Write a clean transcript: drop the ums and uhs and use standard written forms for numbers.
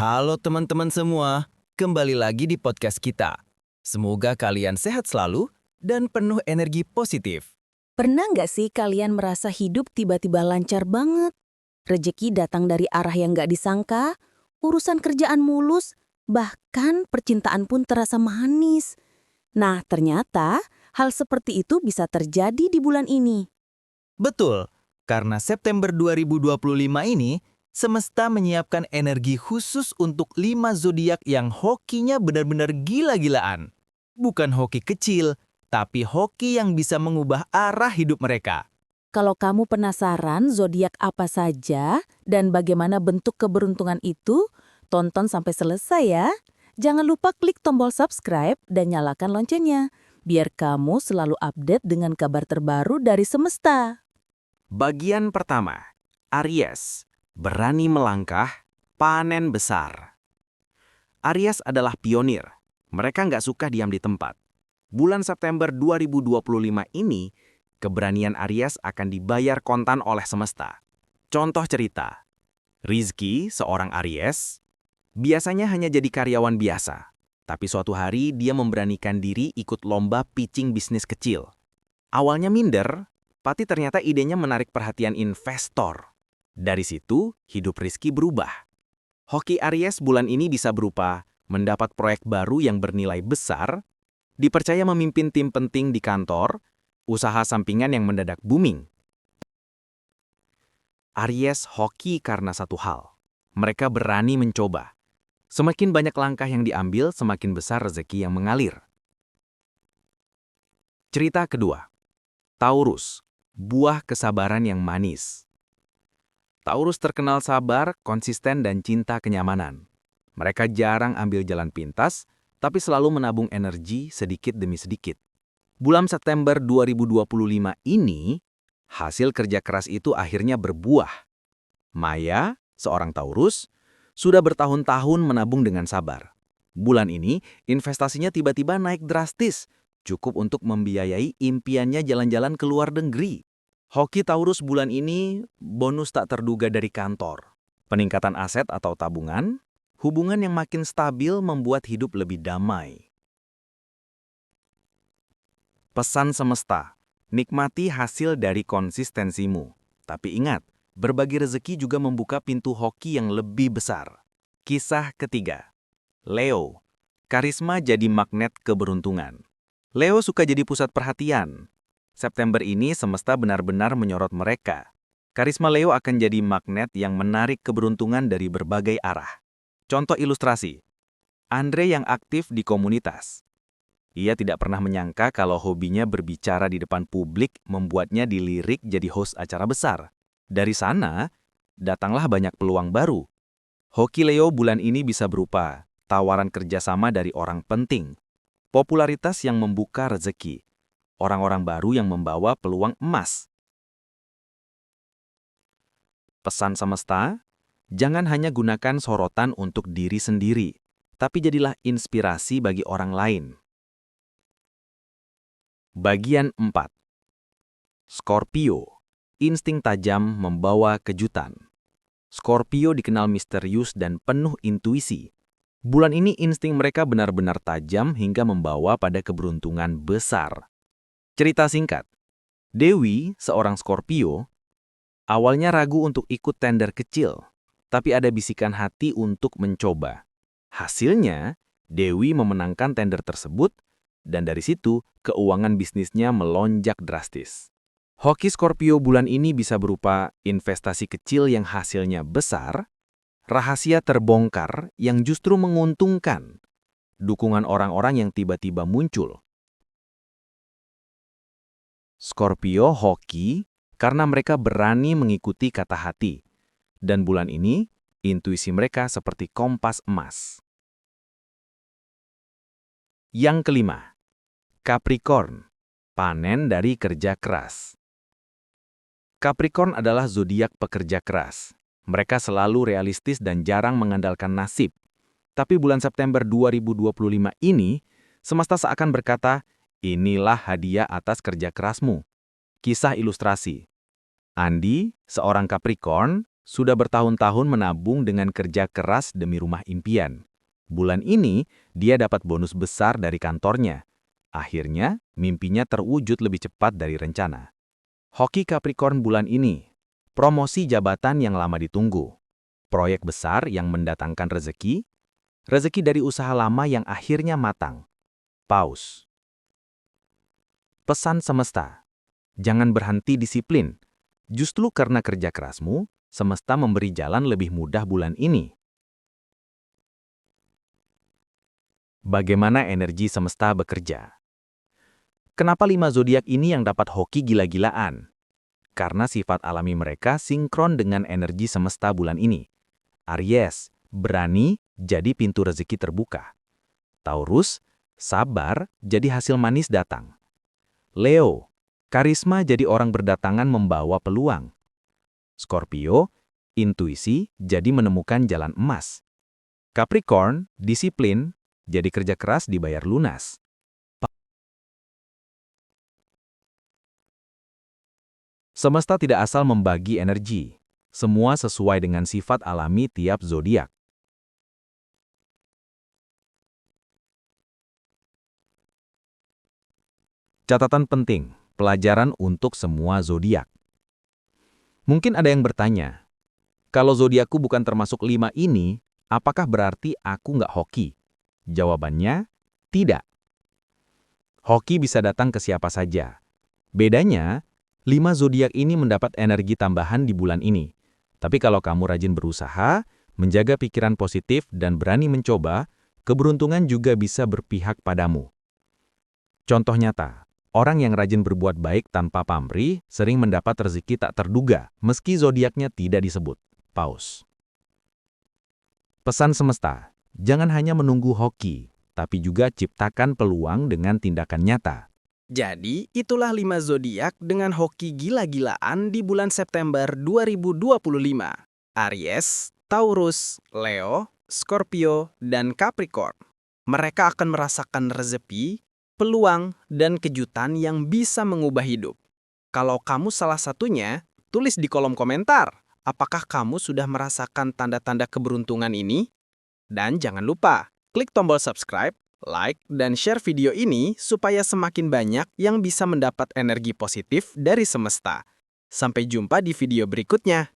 Halo teman-teman semua, kembali lagi di podcast kita. Semoga kalian sehat selalu dan penuh energi positif. Pernah nggak sih kalian merasa hidup tiba-tiba lancar banget? Rezeki datang dari arah yang nggak disangka, urusan kerjaan mulus, bahkan percintaan pun terasa manis. Nah, ternyata hal seperti itu bisa terjadi di bulan ini. Betul, karena September 2025 ini, semesta menyiapkan energi khusus untuk 5 zodiak yang hokinya benar-benar gila-gilaan. Bukan hoki kecil, tapi hoki yang bisa mengubah arah hidup mereka. Kalau kamu penasaran zodiak apa saja dan bagaimana bentuk keberuntungan itu, tonton sampai selesai ya. Jangan lupa klik tombol subscribe dan nyalakan loncengnya, biar kamu selalu update dengan kabar terbaru dari semesta. Bagian pertama, Aries, berani melangkah, panen besar. Aries adalah pionir. Mereka nggak suka diam di tempat. Bulan September 2025 ini, keberanian Aries akan dibayar kontan oleh semesta. Contoh cerita, Rizky, seorang Aries, biasanya hanya jadi karyawan biasa. Tapi suatu hari dia memberanikan diri ikut lomba pitching bisnis kecil. Awalnya minder, tapi ternyata idenya menarik perhatian investor. Dari situ, hidup Rizky berubah. Hoki Aries bulan ini bisa berupa mendapat proyek baru yang bernilai besar, dipercaya memimpin tim penting di kantor, usaha sampingan yang mendadak booming. Aries hoki karena satu hal. Mereka berani mencoba. Semakin banyak langkah yang diambil, semakin besar rezeki yang mengalir. Cerita kedua. Taurus, buah kesabaran yang manis. Taurus terkenal sabar, konsisten, dan cinta kenyamanan. Mereka jarang ambil jalan pintas, tapi selalu menabung energi sedikit demi sedikit. Bulan September 2025 ini, hasil kerja keras itu akhirnya berbuah. Maya, seorang Taurus, sudah bertahun-tahun menabung dengan sabar. Bulan ini, investasinya tiba-tiba naik drastis, cukup untuk membiayai impiannya jalan-jalan ke luar negeri. Hoki Taurus bulan ini bonus tak terduga dari kantor. Peningkatan aset atau tabungan, hubungan yang makin stabil membuat hidup lebih damai. Pesan semesta, nikmati hasil dari konsistensimu. Tapi ingat, berbagi rezeki juga membuka pintu hoki yang lebih besar. Kisah ketiga, Leo, karisma jadi magnet keberuntungan. Leo suka jadi pusat perhatian. September ini semesta benar-benar menyorot mereka. Karisma Leo akan jadi magnet yang menarik keberuntungan dari berbagai arah. Contoh ilustrasi, Andre yang aktif di komunitas. Ia tidak pernah menyangka kalau hobinya berbicara di depan publik membuatnya dilirik jadi host acara besar. Dari sana, datanglah banyak peluang baru. Hoki Leo bulan ini bisa berupa tawaran kerjasama dari orang penting, popularitas yang membuka rezeki, orang-orang baru yang membawa peluang emas. Pesan semesta, jangan hanya gunakan sorotan untuk diri sendiri, tapi jadilah inspirasi bagi orang lain. Bagian 4. Scorpio, insting tajam membawa kejutan. Scorpio dikenal misterius dan penuh intuisi. Bulan ini insting mereka benar-benar tajam hingga membawa pada keberuntungan besar. Cerita singkat, Dewi, seorang Scorpio, awalnya ragu untuk ikut tender kecil, tapi ada bisikan hati untuk mencoba. Hasilnya, Dewi memenangkan tender tersebut, dan dari situ keuangan bisnisnya melonjak drastis. Hoki Scorpio bulan ini bisa berupa investasi kecil yang hasilnya besar, rahasia terbongkar yang justru menguntungkan, dukungan orang-orang yang tiba-tiba muncul. Scorpio hoki karena mereka berani mengikuti kata hati. Dan bulan ini, intuisi mereka seperti kompas emas. Yang kelima, Capricorn, panen dari kerja keras. Capricorn adalah zodiak pekerja keras. Mereka selalu realistis dan jarang mengandalkan nasib. Tapi bulan September 2025 ini, semesta seakan berkata, inilah hadiah atas kerja kerasmu. Kisah ilustrasi. Andi, seorang Capricorn, sudah bertahun-tahun menabung dengan kerja keras demi rumah impian. Bulan ini, dia dapat bonus besar dari kantornya. Akhirnya, mimpinya terwujud lebih cepat dari rencana. Hoki Capricorn bulan ini, promosi jabatan yang lama ditunggu, proyek besar yang mendatangkan rezeki, rezeki dari usaha lama yang akhirnya matang. Paus. Pesan semesta. Jangan berhenti disiplin. Justru karena kerja kerasmu, semesta memberi jalan lebih mudah bulan ini. Bagaimana energi semesta bekerja? Kenapa 5 zodiak ini yang dapat hoki gila-gilaan? Karena sifat alami mereka sinkron dengan energi semesta bulan ini. Aries, berani, jadi pintu rezeki terbuka. Taurus, sabar, jadi hasil manis datang. Leo, karisma jadi orang berdatangan membawa peluang. Scorpio, intuisi jadi menemukan jalan emas. Capricorn, disiplin, jadi kerja keras dibayar lunas. Semesta tidak asal membagi energi. Semua sesuai dengan sifat alami tiap zodiak. Catatan penting, pelajaran untuk semua zodiak. Mungkin ada yang bertanya, kalau zodiakku bukan termasuk 5 ini, apakah berarti aku nggak hoki? Jawabannya, tidak. Hoki bisa datang ke siapa saja. Bedanya, 5 zodiak ini mendapat energi tambahan di bulan ini. Tapi kalau kamu rajin berusaha, menjaga pikiran positif dan berani mencoba, keberuntungan juga bisa berpihak padamu. Contoh nyata. Orang yang rajin berbuat baik tanpa pamrih sering mendapat rezeki tak terduga, meski zodiaknya tidak disebut. Paus. Pesan semesta, jangan hanya menunggu hoki, tapi juga ciptakan peluang dengan tindakan nyata. Jadi, itulah 5 zodiak dengan hoki gila-gilaan di bulan September 2025. Aries, Taurus, Leo, Scorpio, dan Capricorn. Mereka akan merasakan rezeki, peluang, dan kejutan yang bisa mengubah hidup. Kalau kamu salah satunya, tulis di kolom komentar. Apakah kamu sudah merasakan tanda-tanda keberuntungan ini? Dan jangan lupa, klik tombol subscribe, like, dan share video ini supaya semakin banyak yang bisa mendapat energi positif dari semesta. Sampai jumpa di video berikutnya.